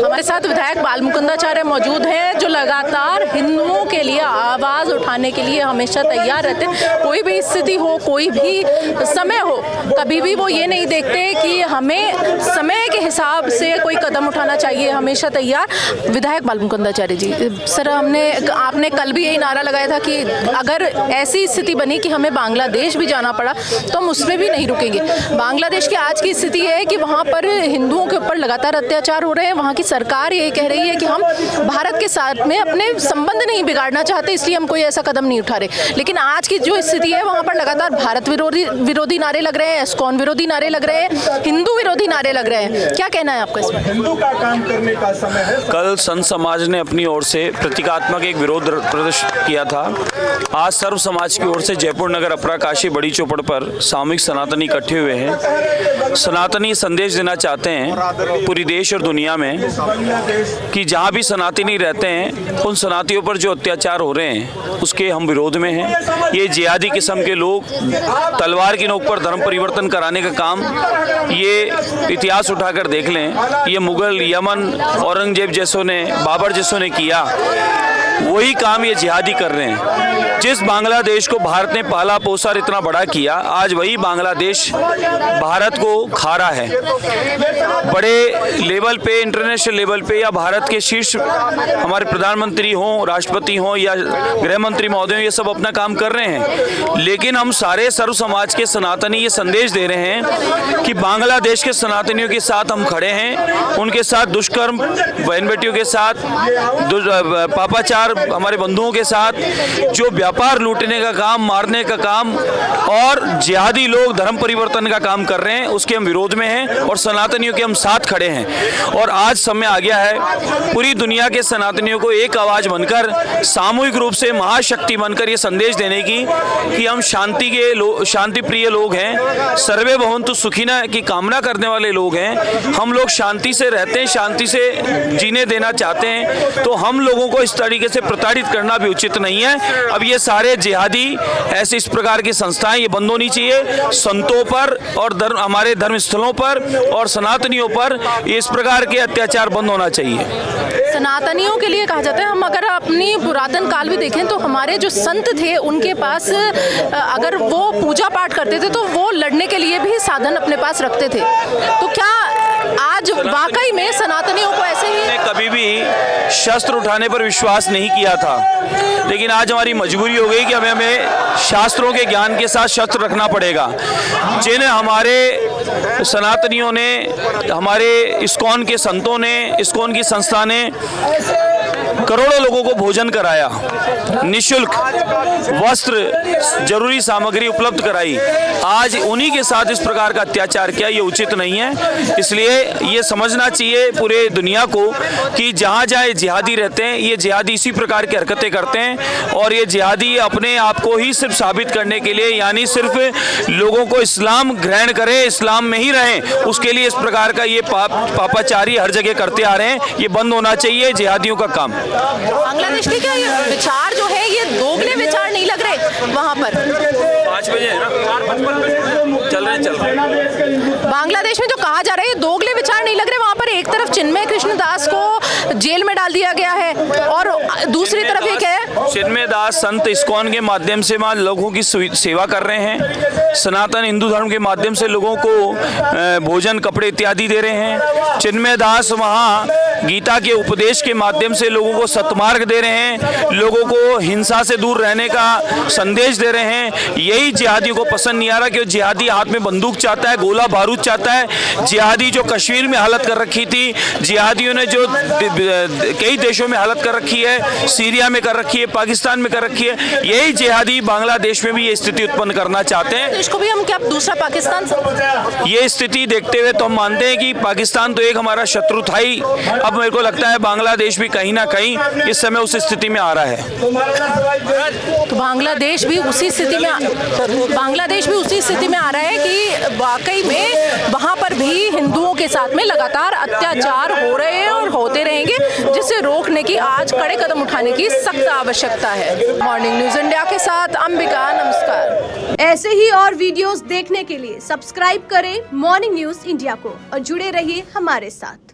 हमारे साथ विधायक बालमुकुंदाचार्य मौजूद हैं, जो लगातार हिंदुओं के लिए आवाज़ उठाने के लिए हमेशा तैयार रहते हैं। कोई भी स्थिति हो, कोई भी समय हो, कभी भी वो ये नहीं देखते कि हमें समय के हिसाब से कोई कदम उठाना चाहिए, हमेशा तैयार। विधायक बालमुकुंदाचार्य जी, सर आपने कल भी यही नारा लगाया था कि अगर ऐसी स्थिति बनी कि हमें बांग्लादेश भी जाना पड़ा तो हम उसमें भी नहीं रुकेंगे। बांग्लादेश की आज की स्थिति है कि वहाँ पर हिंदुओं के ऊपर लगातार अत्याचार हो रहे हैं। वहाँ की सरकार ये कह रही है कि हम भारत के साथ में अपने संबंध नहीं बिगाड़ना चाहते, इसलिए हम कोई ऐसा कदम नहीं उठा रहे। लेकिन आज की जो स्थिति है, वहाँ पर लगातार भारत विरोधी नारे लग रहे हैं, इस्कॉन विरोधी नारे लग रहे हैं, हिंदू विरोधी नारे लग रहे हैं। क्या कहना है आपका इस पर? हिंदू का काम करने का समय है। कल संत समाज ने अपनी ओर से प्रतीकात्मक एक विरोध प्रदर्शित किया था। आज सर्व समाज की ओर से जयपुर नगर अपरा काशी बड़ी चौपड़ पर सामूहिक सनातनी इकट्ठे हुए हैं। सनातनी संदेश देना चाहते हैं पूरी देश और दुनिया में कि जहाँ भी सनातनी रहते हैं, उन सनातियों पर जो अत्याचार हो रहे हैं उसके हम विरोध में हैं। ये जिहादी किस्म के लोग तलवार की नोक पर धर्म परिवर्तन कराने का काम, ये इतिहास उठाकर देख लें, ये मुगल, यमन, औरंगजेब जैसों ने, बाबर जैसों ने किया, वही काम ये जिहादी कर रहे हैं। जिस बांग्लादेश को भारत ने पाला पोसा और इतना बड़ा किया, आज वही बांग्लादेश भारत को खा रहा है। बड़े लेवल पे, इंटरनेशनल लेवल पे, या भारत के शीर्ष हमारे प्रधानमंत्री हों, राष्ट्रपति हों या गृह मंत्री महोदय हों, ये सब अपना काम कर रहे हैं। लेकिन हम सारे सर्व समाज के सनातनी ये संदेश दे रहे हैं कि बांग्लादेश के सनातनियों के साथ हम खड़े हैं। उनके साथ दुष्कर्म, बहन बेटियों के साथ पापाचार, हमारे बंधुओं के साथ जो व्यापार लूटने का काम, मारने का काम और जिहादी लोग धर्म परिवर्तन का काम कर रहे हैं, उसके हम विरोध में हैं और सनातनियों के हम साथ खड़े हैं। और आज समय आ गया है पूरी दुनिया के सनातनियों को एक आवाज बनकर, सामूहिक रूप से महाशक्ति बनकर ये संदेश देने की कि हम शांति प्रिय लोग हैं, सर्वे भवन्तु सुखिनः की कामना करने वाले लोग हैं। हम लोग शांति से रहते हैं, शांति से जीने देना चाहते हैं। तो हम लोगों को इस तरीके से प्रताड़ित करना भी उचित नहीं है। अब ये सारे जिहादी ऐसे इस प्रकार की संस्थाएं ये बंद होनी चाहिए। संतों पर और हमारे धर्म स्थलों पर और सनातनियों पर इस प्रकार के अत्याचार बंद होना चाहिए। सनातनियों के लिए कहा जाता है, हम अगर अपनी पुरातन काल भी देखें तो हमारे जो संत थे उनके पास अगर वो पूजा पाठ करते थे तो वो लड़ने के लिए भी साधन अपने पास रखते थे। तो क्या आज वाकई में सनातनियों को ऐसे ही कभी भी शस्त्र उठाने पर विश्वास नहीं किया था, लेकिन आज हमारी मजबूरी हो गई कि हमें शास्त्रों के ज्ञान के साथ शस्त्र रखना पड़ेगा। जिन हमारे सनातनियों ने, हमारे इस्कॉन के संतों ने, इस्कॉन की संस्था ने करोड़ों लोगों को भोजन कराया, निःशुल्क वस्त्र, जरूरी सामग्री उपलब्ध कराई, आज उन्हीं के साथ इस प्रकार का अत्याचार किया, ये उचित नहीं है। इसलिए ये समझना चाहिए पूरे दुनिया को कि जहाँ जहाँ जिहादी रहते हैं, ये जिहादी इसी प्रकार की हरकतें करते हैं और ये जिहादी अपने आप को ही सिर्फ साबित करने के लिए, यानी सिर्फ लोगों को इस्लाम ग्रहण करें, इस्लाम में ही रहें, उसके लिए इस प्रकार का ये पापाचारी हर जगह करते आ रहे हैं। ये बंद होना चाहिए जिहादियों का काम। बांग्लादेश के क्या ये विचार जो है, ये दोगले विचार नहीं लग रहे वहाँ पर? 5 बजे है ना, 4:55 चल रहे। बांग्लादेश में जो कहा जा रहा है, दोगले विचार नहीं लग रहे। वहाँ पर एक तरफ चिन्मय कृष्ण दास को जेल में डाल दिया गया है और दूसरी तरफ एक है चिन्मय दास संत इस्कॉन के माध्यम से वहाँ लोगों की सेवा कर रहे हैं, सनातन हिंदू धर्म के माध्यम से लोगों को भोजन, कपड़े इत्यादि दे रहे हैं। चिन्मय दास वहाँ गीता के उपदेश के माध्यम से लोगों को सत्मार्ग दे रहे हैं, लोगों को हिंसा से दूर रहने का संदेश दे रहे हैं। यही जिहादियों को पसंद नहीं आ रहा कि जिहादी हाथ में बंदूक चाहता है, गोला बारूद चाहता है। जिहादी जो कश्मीर में हालत कर रखी थी, जिहादियों ने जो कई देशों में हालत कर रखी है, सीरिया में कर रखी है, पाकिस्तान में कर रखी है, यही जिहादी बांग्लादेश में भी ये स्थिति उत्पन्न करना चाहते हैं। इसको भी हम क्या दूसरा पाकिस्तान, ये स्थिति देखते हुए तो हम मानते हैं कि पाकिस्तान तो एक हमारा शत्रु था ही, अब मेरे को लगता है बांग्लादेश भी कहीं ना कहीं इस समय उस स्थिति में आ रहा है। तो बांग्लादेश भी उसी स्थिति में आ रहा है कि वाकई में वहाँ पर भी हिंदुओं के साथ में लगातार अत्याचार हो रहे हैं और होते रहेंगे, जिसे रोकने की आज कड़े कदम उठाने की सख्त आवश्यकता है। मॉर्निंग न्यूज इंडिया के साथ अंबिका, नमस्कार। ऐसे ही और वीडियोस देखने के लिए सब्सक्राइब करें मॉर्निंग न्यूज इंडिया को और जुड़े रहिए हमारे साथ।